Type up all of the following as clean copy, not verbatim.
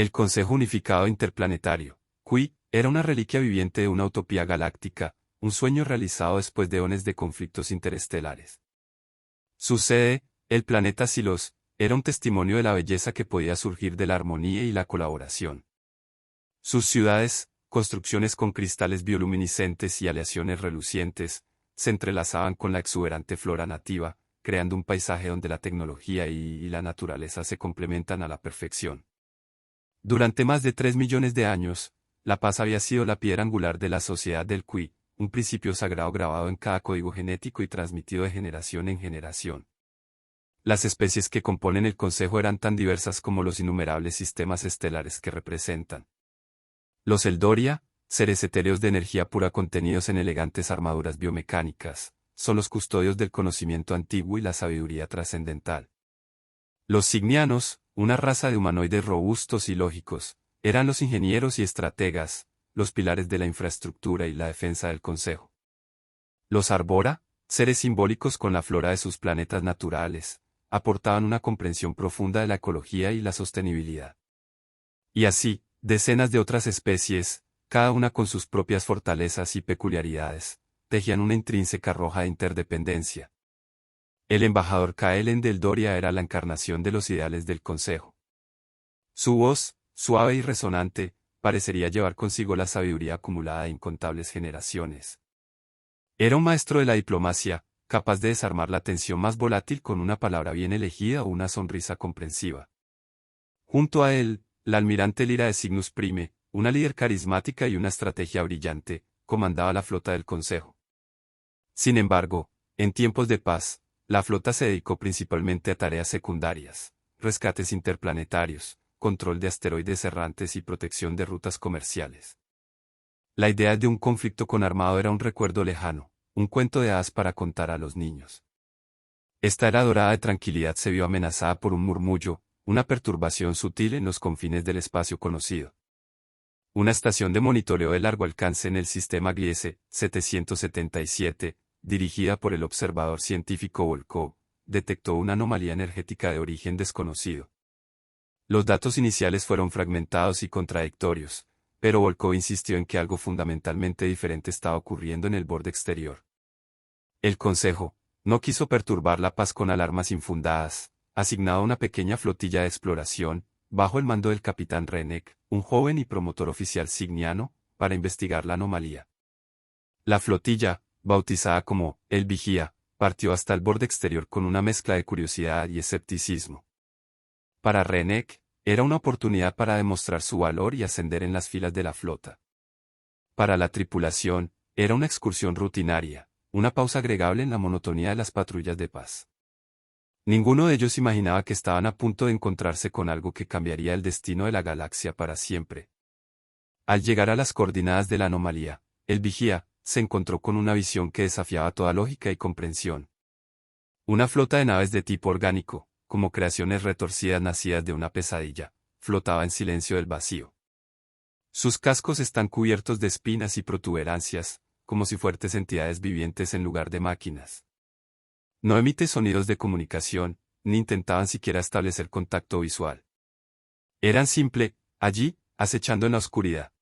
El Consejo Unificado Interplanetario, CUI, era una reliquia viviente de una utopía galáctica, un sueño realizado después de eones de conflictos interestelares. Su sede, el planeta Silos, era un testimonio de la belleza que podía surgir de la armonía y la colaboración. Sus ciudades, construcciones con cristales bioluminiscentes y aleaciones relucientes, se entrelazaban con la exuberante flora nativa, creando un paisaje donde la tecnología y la naturaleza se complementan a la perfección. Durante más de 3 millones de años, la paz había sido la piedra angular de la sociedad del CUI, un principio sagrado grabado en cada código genético y transmitido de generación en generación. Las especies que componen el Consejo eran tan diversas como los innumerables sistemas estelares que representan. Los Eldoria, seres etéreos de energía pura contenidos en elegantes armaduras biomecánicas, son los custodios del conocimiento antiguo y la sabiduría trascendental. Los Signianos, una raza de humanoides robustos y lógicos, eran los ingenieros y estrategas, los pilares de la infraestructura y la defensa del Consejo. Los Arbora, seres simbólicos con la flora de sus planetas naturales, aportaban una comprensión profunda de la ecología y la sostenibilidad. Y así, decenas de otras especies, cada una con sus propias fortalezas y peculiaridades, tejían una intrínseca roja de interdependencia. El embajador Kaelen del Doria era la encarnación de los ideales del Consejo. Su voz, suave y resonante, parecería llevar consigo la sabiduría acumulada de incontables generaciones. Era un maestro de la diplomacia, capaz de desarmar la tensión más volátil con una palabra bien elegida o una sonrisa comprensiva. Junto a él, la almirante Lyra de Cygnus Prime, una líder carismática y una estrategia brillante, comandaba la flota del Consejo. Sin embargo, en tiempos de paz, la flota se dedicó principalmente a tareas secundarias, rescates interplanetarios, control de asteroides errantes y protección de rutas comerciales. La idea de un conflicto con armado era un recuerdo lejano, un cuento de hadas para contar a los niños. Esta era dorada de tranquilidad se vio amenazada por un murmullo, una perturbación sutil en los confines del espacio conocido. Una estación de monitoreo de largo alcance en el sistema Gliese 777, dirigida por el observador científico Volkov, detectó una anomalía energética de origen desconocido. Los datos iniciales fueron fragmentados y contradictorios, pero Volkov insistió en que algo fundamentalmente diferente estaba ocurriendo en el borde exterior. El Consejo no quiso perturbar la paz con alarmas infundadas, asignado una pequeña flotilla de exploración, bajo el mando del capitán Renek, un joven y promotor oficial signiano, para investigar la anomalía. La flotilla, bautizada como El Vigía, partió hasta el borde exterior con una mezcla de curiosidad y escepticismo. Para Renek, era una oportunidad para demostrar su valor y ascender en las filas de la flota. Para la tripulación, era una excursión rutinaria, una pausa agregable en la monotonía de las patrullas de paz. Ninguno de ellos imaginaba que estaban a punto de encontrarse con algo que cambiaría el destino de la galaxia para siempre. Al llegar a las coordenadas de la anomalía, el vigía se encontró con una visión que desafiaba toda lógica y comprensión. Una flota de naves de tipo orgánico, como creaciones retorcidas nacidas de una pesadilla, flotaba en silencio del vacío. Sus cascos están cubiertos de espinas y protuberancias, como si fuertes entidades vivientes en lugar de máquinas. No emite sonidos de comunicación, ni intentaban siquiera establecer contacto visual. Eran simple, allí, acechando en la oscuridad.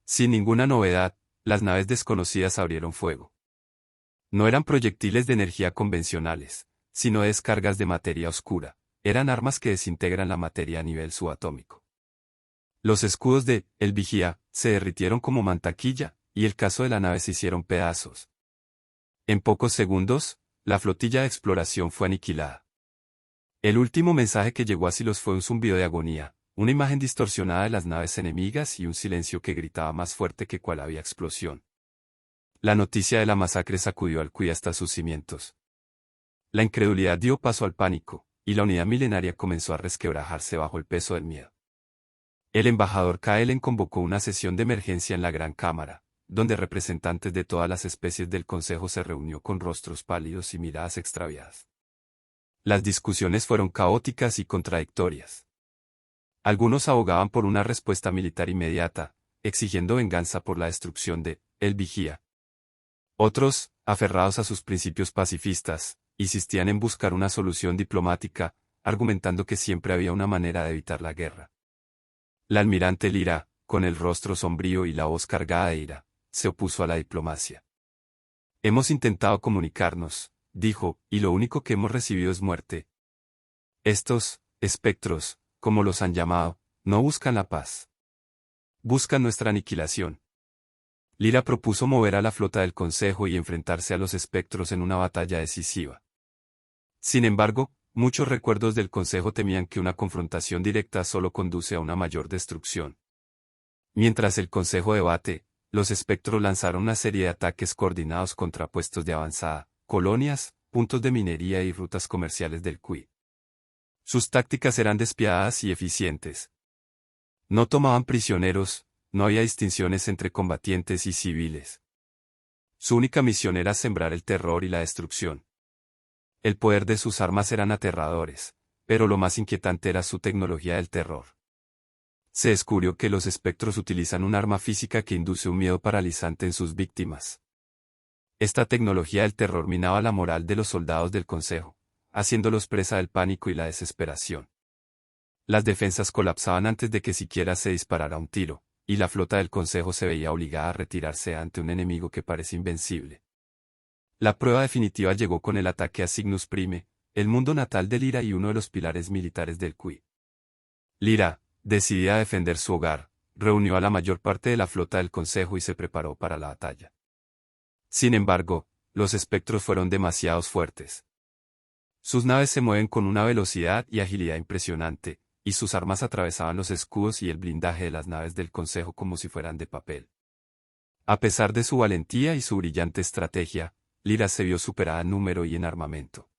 Sin ninguna novedad, las naves desconocidas abrieron fuego. No eran proyectiles de energía convencionales, sino descargas de materia oscura, eran armas que desintegran la materia a nivel subatómico. Los escudos de El Vigía se derritieron como mantequilla, y el casco de la nave se hicieron pedazos. En pocos segundos, la flotilla de exploración fue aniquilada. El último mensaje que llegó a Silos fue un zumbido de agonía, una imagen distorsionada de las naves enemigas y un silencio que gritaba más fuerte que cual había explosión. La noticia de la masacre sacudió al CUI hasta sus cimientos. La incredulidad dio paso al pánico, y la unidad milenaria comenzó a resquebrajarse bajo el peso del miedo. El embajador Kaelen convocó una sesión de emergencia en la Gran Cámara, donde representantes de todas las especies del Consejo se reunió con rostros pálidos y miradas extraviadas. Las discusiones fueron caóticas y contradictorias. Algunos abogaban por una respuesta militar inmediata, exigiendo venganza por la destrucción de El Vigía. Otros, aferrados a sus principios pacifistas, insistían en buscar una solución diplomática, argumentando que siempre había una manera de evitar la guerra. La almirante Lyra, con el rostro sombrío y la voz cargada de ira, se opuso a la diplomacia. Hemos intentado comunicarnos, dijo, y lo único que hemos recibido es muerte. Estos, espectros, como los han llamado, no buscan la paz. Buscan nuestra aniquilación. Lyra propuso mover a la flota del Consejo y enfrentarse a los espectros en una batalla decisiva. Sin embargo, muchos recuerdos del Consejo temían que una confrontación directa solo conduce a una mayor destrucción. Mientras el Consejo debate, los espectros lanzaron una serie de ataques coordinados contra puestos de avanzada, colonias, puntos de minería y rutas comerciales del Qui. Sus tácticas eran despiadadas y eficientes. No tomaban prisioneros, no había distinciones entre combatientes y civiles. Su única misión era sembrar el terror y la destrucción. El poder de sus armas eran aterradores, pero lo más inquietante era su tecnología del terror. Se descubrió que los espectros utilizan un arma física que induce un miedo paralizante en sus víctimas. Esta tecnología del terror minaba la moral de los soldados del Consejo, haciéndolos presa del pánico y la desesperación. Las defensas colapsaban antes de que siquiera se disparara un tiro, y la flota del Consejo se veía obligada a retirarse ante un enemigo que parece invencible. La prueba definitiva llegó con el ataque a Cygnus Prime, el mundo natal de Lyra y uno de los pilares militares del Qui. Lyra, decidida a defender su hogar, reunió a la mayor parte de la flota del Consejo y se preparó para la batalla. Sin embargo, los espectros fueron demasiado fuertes. Sus naves se mueven con una velocidad y agilidad impresionante, y sus armas atravesaban los escudos y el blindaje de las naves del Consejo como si fueran de papel. A pesar de su valentía y su brillante estrategia, Lyra se vio superada en número y en armamento.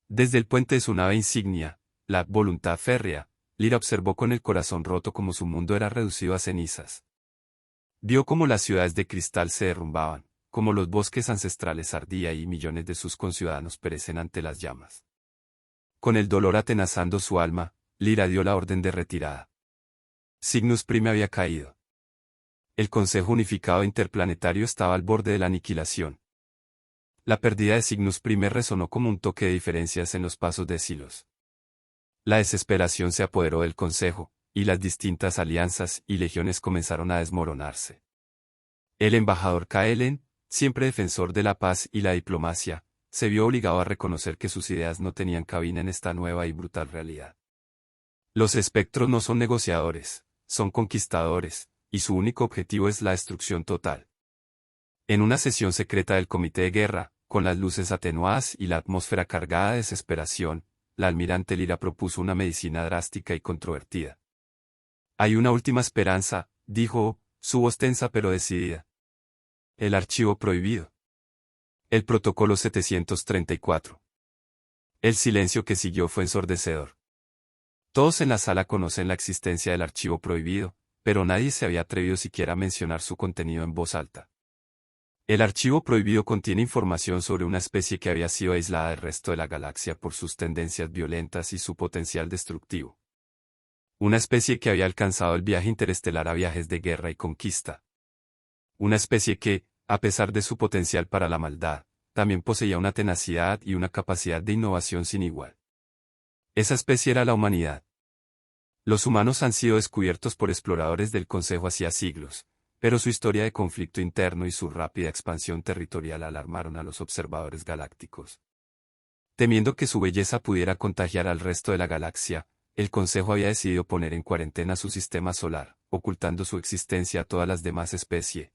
Desde el puente de su nave insignia, la Voluntad Férrea, Lyra observó con el corazón roto cómo su mundo era reducido a cenizas. Vio cómo las ciudades de cristal se derrumbaban, cómo los bosques ancestrales ardían y millones de sus conciudadanos perecen ante las llamas. Con el dolor atenazando su alma, Lyra dio la orden de retirada. Cygnus Prime había caído. El Consejo Unificado Interplanetario estaba al borde de la aniquilación. La pérdida de Cygnus Prime resonó como un toque de diferencias en los pasos de Silos. La desesperación se apoderó del Consejo, y las distintas alianzas y legiones comenzaron a desmoronarse. El embajador Kaelen, siempre defensor de la paz y la diplomacia, se vio obligado a reconocer que sus ideas no tenían cabida en esta nueva y brutal realidad. Los espectros no son negociadores, son conquistadores, y su único objetivo es la destrucción total. En una sesión secreta del Comité de Guerra, con las luces atenuadas y la atmósfera cargada de desesperación, la almirante Lyra propuso una medicina drástica y controvertida. Hay una última esperanza, dijo, su voz tensa pero decidida. El archivo prohibido. El protocolo 734. El silencio que siguió fue ensordecedor. Todos en la sala conocen la existencia del archivo prohibido, pero nadie se había atrevido siquiera a mencionar su contenido en voz alta. El archivo prohibido contiene información sobre una especie que había sido aislada del resto de la galaxia por sus tendencias violentas y su potencial destructivo. Una especie que había alcanzado el viaje interestelar a viajes de guerra y conquista. Una especie que, a pesar de su potencial para la maldad, también poseía una tenacidad y una capacidad de innovación sin igual. Esa especie era la humanidad. Los humanos han sido descubiertos por exploradores del Consejo hacía siglos, pero su historia de conflicto interno y su rápida expansión territorial alarmaron a los observadores galácticos. Temiendo que su belleza pudiera contagiar al resto de la galaxia, el Consejo había decidido poner en cuarentena su sistema solar, ocultando su existencia a todas las demás especies.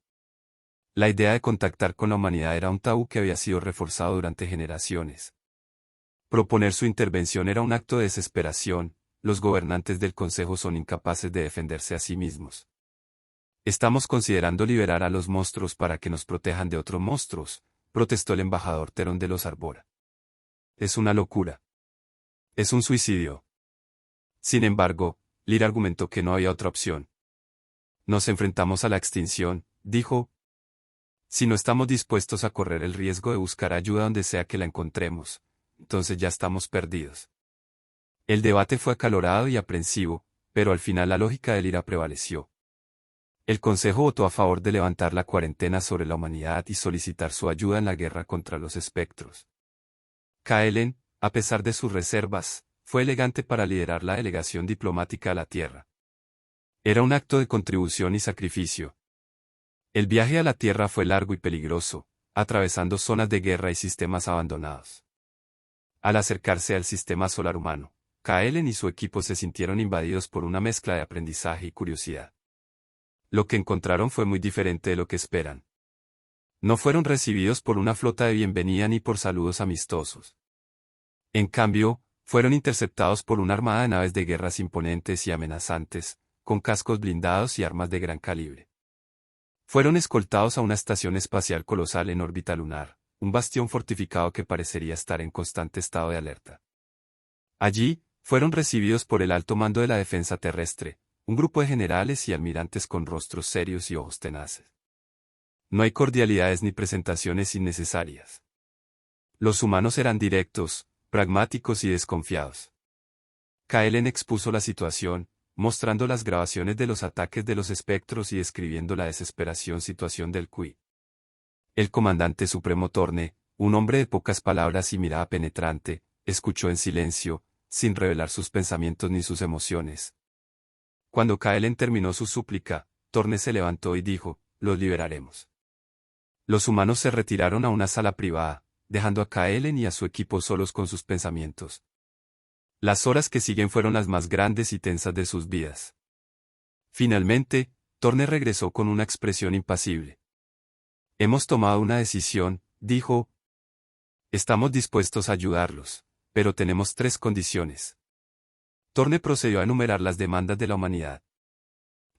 La idea de contactar con la humanidad era un tabú que había sido reforzado durante generaciones. Proponer su intervención era un acto de desesperación, los gobernantes del Consejo son incapaces de defenderse a sí mismos. Estamos considerando liberar a los monstruos para que nos protejan de otros monstruos, protestó el embajador Terón de los Arbora. Es una locura. Es un suicidio. Sin embargo, Lyra argumentó que no había otra opción. Nos enfrentamos a la extinción, dijo. Si no estamos dispuestos a correr el riesgo de buscar ayuda donde sea que la encontremos, entonces ya estamos perdidos. El debate fue acalorado y aprensivo, pero al final la lógica de Lyra prevaleció. El Consejo votó a favor de levantar la cuarentena sobre la humanidad y solicitar su ayuda en la guerra contra los espectros. Kaelen, a pesar de sus reservas, fue elegante para liderar la delegación diplomática a la Tierra. Era un acto de contribución y sacrificio. El viaje a la Tierra fue largo y peligroso, atravesando zonas de guerra y sistemas abandonados. Al acercarse al sistema solar humano, Kaelen y su equipo se sintieron invadidos por una mezcla de aprendizaje y curiosidad. Lo que encontraron fue muy diferente de lo que esperan. No fueron recibidos por una flota de bienvenida ni por saludos amistosos. En cambio, fueron interceptados por una armada de naves de guerras imponentes y amenazantes, con cascos blindados y armas de gran calibre. Fueron escoltados a una estación espacial colosal en órbita lunar, un bastión fortificado que parecería estar en constante estado de alerta. Allí, fueron recibidos por el alto mando de la defensa terrestre, un grupo de generales y almirantes con rostros serios y ojos tenaces. No hay cordialidades ni presentaciones innecesarias. Los humanos eran directos, pragmáticos y desconfiados. Kaelen expuso la situación, mostrando las grabaciones de los ataques de los espectros y describiendo la desesperación situación del Qui. El comandante supremo Torne, un hombre de pocas palabras y mirada penetrante, escuchó en silencio, sin revelar sus pensamientos ni sus emociones. Cuando Kaelen terminó su súplica, Torne se levantó y dijo, «Los liberaremos». Los humanos se retiraron a una sala privada, dejando a Kaelen y a su equipo solos con sus pensamientos. Las horas que siguen fueron las más grandes y tensas de sus vidas. Finalmente, Torne regresó con una expresión impasible. «Hemos tomado una decisión», dijo. «Estamos dispuestos a ayudarlos, pero tenemos 3 condiciones». Torne procedió a enumerar las demandas de la humanidad.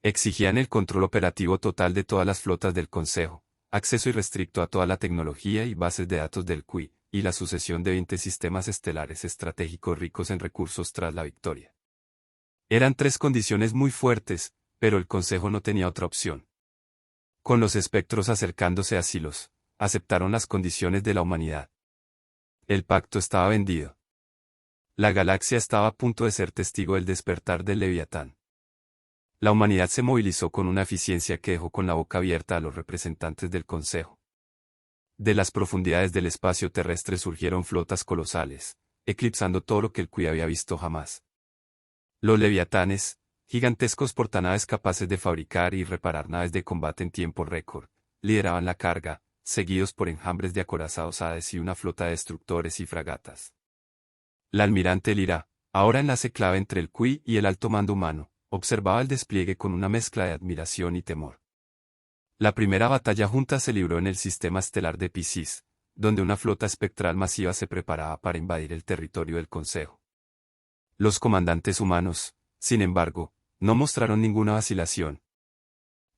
Exigían el control operativo total de todas las flotas del Consejo, acceso irrestricto a toda la tecnología y bases de datos del Qui, y la sucesión de 20 sistemas estelares estratégicos ricos en recursos tras la victoria. Eran 3 condiciones muy fuertes, pero el Consejo no tenía otra opción. Con los espectros acercándose a Silos, aceptaron las condiciones de la humanidad. El pacto estaba vendido. La galaxia estaba a punto de ser testigo del despertar del Leviatán. La humanidad se movilizó con una eficiencia que dejó con la boca abierta a los representantes del Consejo. De las profundidades del espacio terrestre surgieron flotas colosales, eclipsando todo lo que el Qui había visto jamás. Los leviatanes, gigantescos portanaves capaces de fabricar y reparar naves de combate en tiempo récord, lideraban la carga, seguidos por enjambres de acorazados hades y una flota de destructores y fragatas. La almirante Lyra, ahora enlace clave entre el Qui y el alto mando humano, observaba el despliegue con una mezcla de admiración y temor. La primera batalla junta se libró en el sistema estelar de Piscis, donde una flota espectral masiva se preparaba para invadir el territorio del Consejo. Los comandantes humanos, sin embargo, no mostraron ninguna vacilación.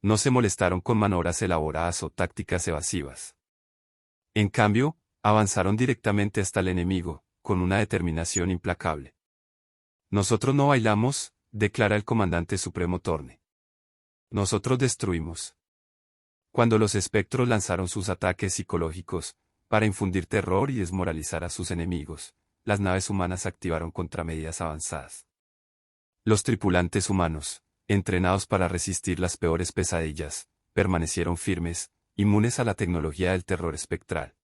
No se molestaron con maniobras elaboradas o tácticas evasivas. En cambio, avanzaron directamente hasta el enemigo, con una determinación implacable. «Nosotros no bailamos», declara el comandante supremo Torne. «Nosotros destruimos». Cuando los espectros lanzaron sus ataques psicológicos, para infundir terror y desmoralizar a sus enemigos, las naves humanas activaron contramedidas avanzadas. Los tripulantes humanos, entrenados para resistir las peores pesadillas, permanecieron firmes, inmunes a la tecnología del terror espectral.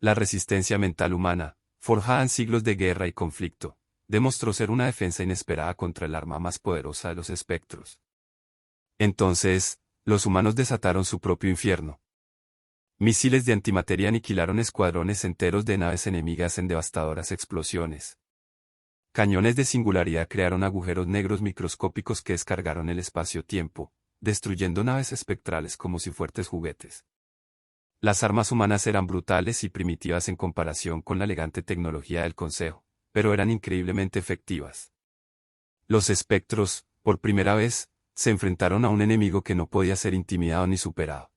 La resistencia mental humana, forjada en siglos de guerra y conflicto, demostró ser una defensa inesperada contra el arma más poderosa de los espectros. Entonces, los humanos desataron su propio infierno. Misiles de antimateria aniquilaron escuadrones enteros de naves enemigas en devastadoras explosiones. Cañones de singularidad crearon agujeros negros microscópicos que descargaron el espacio-tiempo, destruyendo naves espectrales como si fuertes juguetes. Las armas humanas eran brutales y primitivas en comparación con la elegante tecnología del Consejo, pero eran increíblemente efectivas. Los espectros, por primera vez, se enfrentaron a un enemigo que no podía ser intimidado ni superado.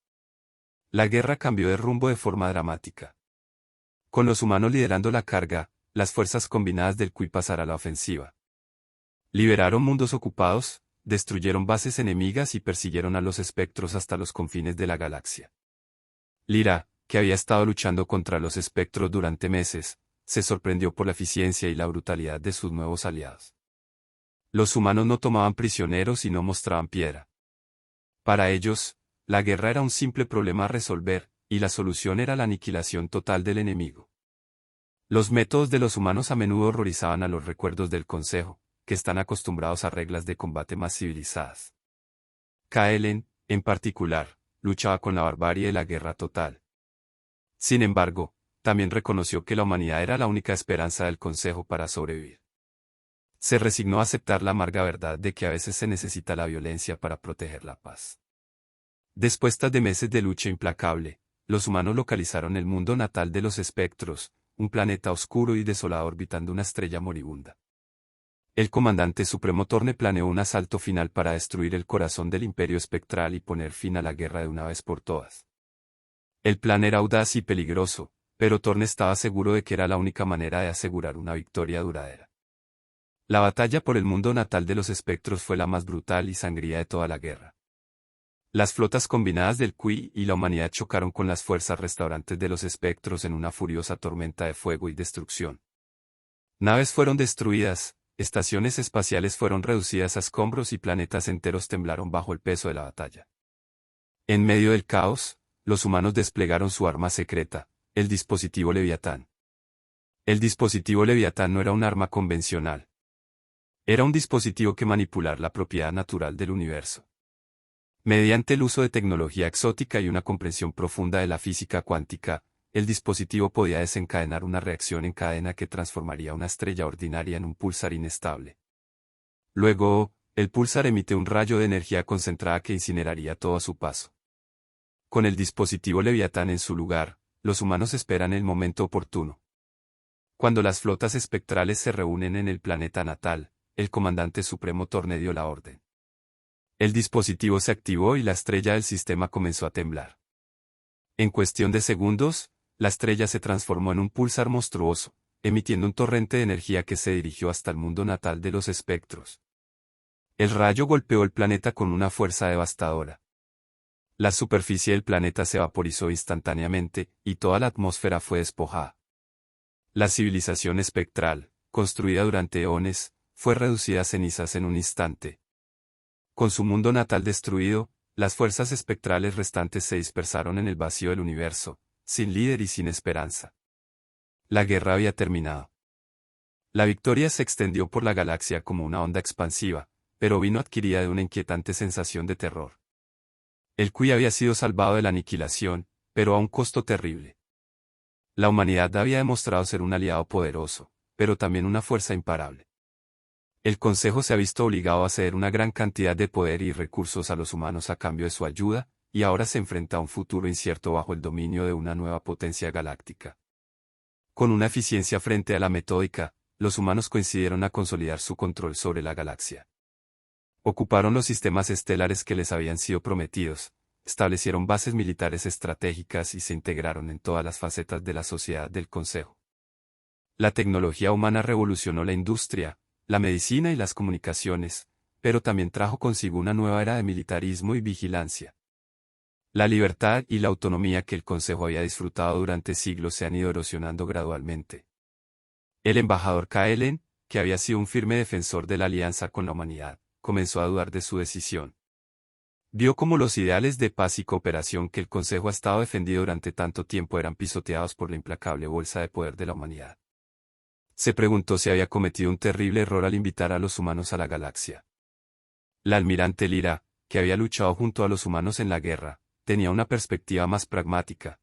La guerra cambió de rumbo de forma dramática. Con los humanos liderando la carga, las fuerzas combinadas del Qui pasaron a la ofensiva. Liberaron mundos ocupados, destruyeron bases enemigas y persiguieron a los espectros hasta los confines de la galaxia. Lyra, que había estado luchando contra los espectros durante meses, se sorprendió por la eficiencia y la brutalidad de sus nuevos aliados. Los humanos no tomaban prisioneros y no mostraban piedra. Para ellos, la guerra era un simple problema a resolver, y la solución era la aniquilación total del enemigo. Los métodos de los humanos a menudo horrorizaban a los recuerdos del Consejo, que están acostumbrados a reglas de combate más civilizadas. Kaelen, en particular, luchaba con la barbarie de la guerra total. Sin embargo, también reconoció que la humanidad era la única esperanza del Consejo para sobrevivir. Se resignó a aceptar la amarga verdad de que a veces se necesita la violencia para proteger la paz. Después de meses de lucha implacable, los humanos localizaron el mundo natal de los espectros, un planeta oscuro y desolado orbitando una estrella moribunda. El comandante supremo Torne planeó un asalto final para destruir el corazón del imperio espectral y poner fin a la guerra de una vez por todas. El plan era audaz y peligroso, pero Torne estaba seguro de que era la única manera de asegurar una victoria duradera. La batalla por el mundo natal de los espectros fue la más brutal y sangrienta de toda la guerra. Las flotas combinadas del Kree y la humanidad chocaron con las fuerzas restaurantes de los espectros en una furiosa tormenta de fuego y destrucción. Naves fueron destruidas, estaciones espaciales fueron reducidas a escombros y planetas enteros temblaron bajo el peso de la batalla. En medio del caos, los humanos desplegaron su arma secreta, el dispositivo Leviatán. El dispositivo Leviatán no era un arma convencional. Era un dispositivo que manipular la propiedad natural del universo. Mediante el uso de tecnología exótica y una comprensión profunda de la física cuántica, el dispositivo podía desencadenar una reacción en cadena que transformaría una estrella ordinaria en un púlsar inestable. Luego, el púlsar emite un rayo de energía concentrada que incineraría todo a su paso. Con el dispositivo Leviatán en su lugar, los humanos esperan el momento oportuno. Cuando las flotas espectrales se reúnen en el planeta natal, el comandante supremo Torne dio la orden. El dispositivo se activó y la estrella del sistema comenzó a temblar. En cuestión de segundos, la estrella se transformó en un púlsar monstruoso, emitiendo un torrente de energía que se dirigió hasta el mundo natal de los espectros. El rayo golpeó el planeta con una fuerza devastadora. La superficie del planeta se vaporizó instantáneamente, y toda la atmósfera fue despojada. La civilización espectral, construida durante eones, fue reducida a cenizas en un instante. Con su mundo natal destruido, las fuerzas espectrales restantes se dispersaron en el vacío del universo, sin líder y sin esperanza. La guerra había terminado. La victoria se extendió por la galaxia como una onda expansiva, pero vino adquirida de una inquietante sensación de terror. El Kree había sido salvado de la aniquilación, pero a un costo terrible. La humanidad había demostrado ser un aliado poderoso, pero también una fuerza imparable. El Consejo se ha visto obligado a ceder una gran cantidad de poder y recursos a los humanos a cambio de su ayuda, y ahora se enfrenta a un futuro incierto bajo el dominio de una nueva potencia galáctica. Con una eficiencia frente a la metódica, los humanos coincidieron a consolidar su control sobre la galaxia. Ocuparon los sistemas estelares que les habían sido prometidos, establecieron bases militares estratégicas y se integraron en todas las facetas de la sociedad del Consejo. La tecnología humana revolucionó la industria, la medicina y las comunicaciones, pero también trajo consigo una nueva era de militarismo y vigilancia. La libertad y la autonomía que el Consejo había disfrutado durante siglos se han ido erosionando gradualmente. El embajador Kaelen, que había sido un firme defensor de la alianza con la humanidad, comenzó a dudar de su decisión. Vio cómo los ideales de paz y cooperación que el Consejo ha estado defendido durante tanto tiempo eran pisoteados por la implacable bolsa de poder de la humanidad. Se preguntó si había cometido un terrible error al invitar a los humanos a la galaxia. La almirante Lyra, que había luchado junto a los humanos en la guerra, tenía una perspectiva más pragmática.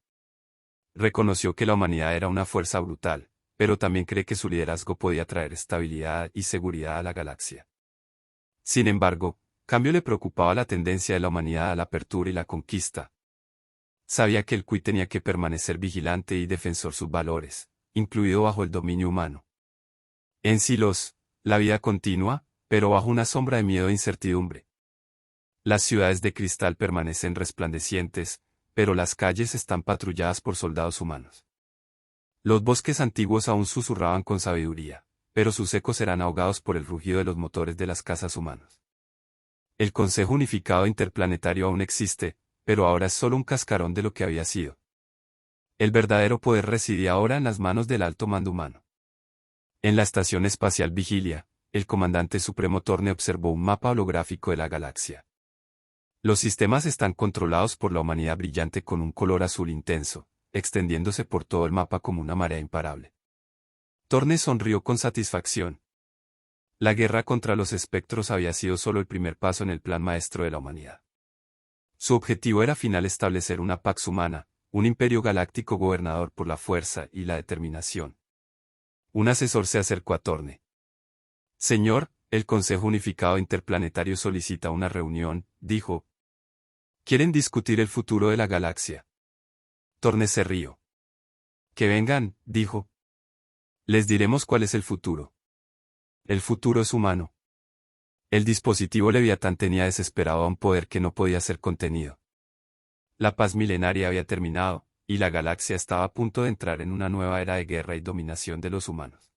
Reconoció que la humanidad era una fuerza brutal, pero también cree que su liderazgo podía traer estabilidad y seguridad a la galaxia. Sin embargo, Cambio le preocupaba la tendencia de la humanidad a la apertura y la conquista. Sabía que el Kree tenía que permanecer vigilante y defensor sus valores, incluido bajo el dominio humano. En Silos, la vida continua, pero bajo una sombra de miedo e incertidumbre. Las ciudades de cristal permanecen resplandecientes, pero las calles están patrulladas por soldados humanos. Los bosques antiguos aún susurraban con sabiduría, pero sus ecos serán ahogados por el rugido de los motores de las casas humanos. El Consejo Unificado Interplanetario aún existe, pero ahora es solo un cascarón de lo que había sido. El verdadero poder residía ahora en las manos del alto mando humano. En la Estación Espacial Vigilia, el comandante supremo Torne observó un mapa holográfico de la galaxia. Los sistemas están controlados por la humanidad brillante con un color azul intenso, extendiéndose por todo el mapa como una marea imparable. Torne sonrió con satisfacción. La guerra contra los espectros había sido solo el primer paso en el plan maestro de la humanidad. Su objetivo era final establecer una pax humana, un imperio galáctico gobernador por la fuerza y la determinación. Un asesor se acercó a Torne. Señor, el Consejo Unificado Interplanetario solicita una reunión, dijo. Quieren discutir el futuro de la galaxia. Torne se rió. Que vengan, dijo. Les diremos cuál es el futuro. El futuro es humano. El dispositivo Leviatán tenía desesperado a un poder que no podía ser contenido. La paz milenaria había terminado, y la galaxia estaba a punto de entrar en una nueva era de guerra y dominación de los humanos.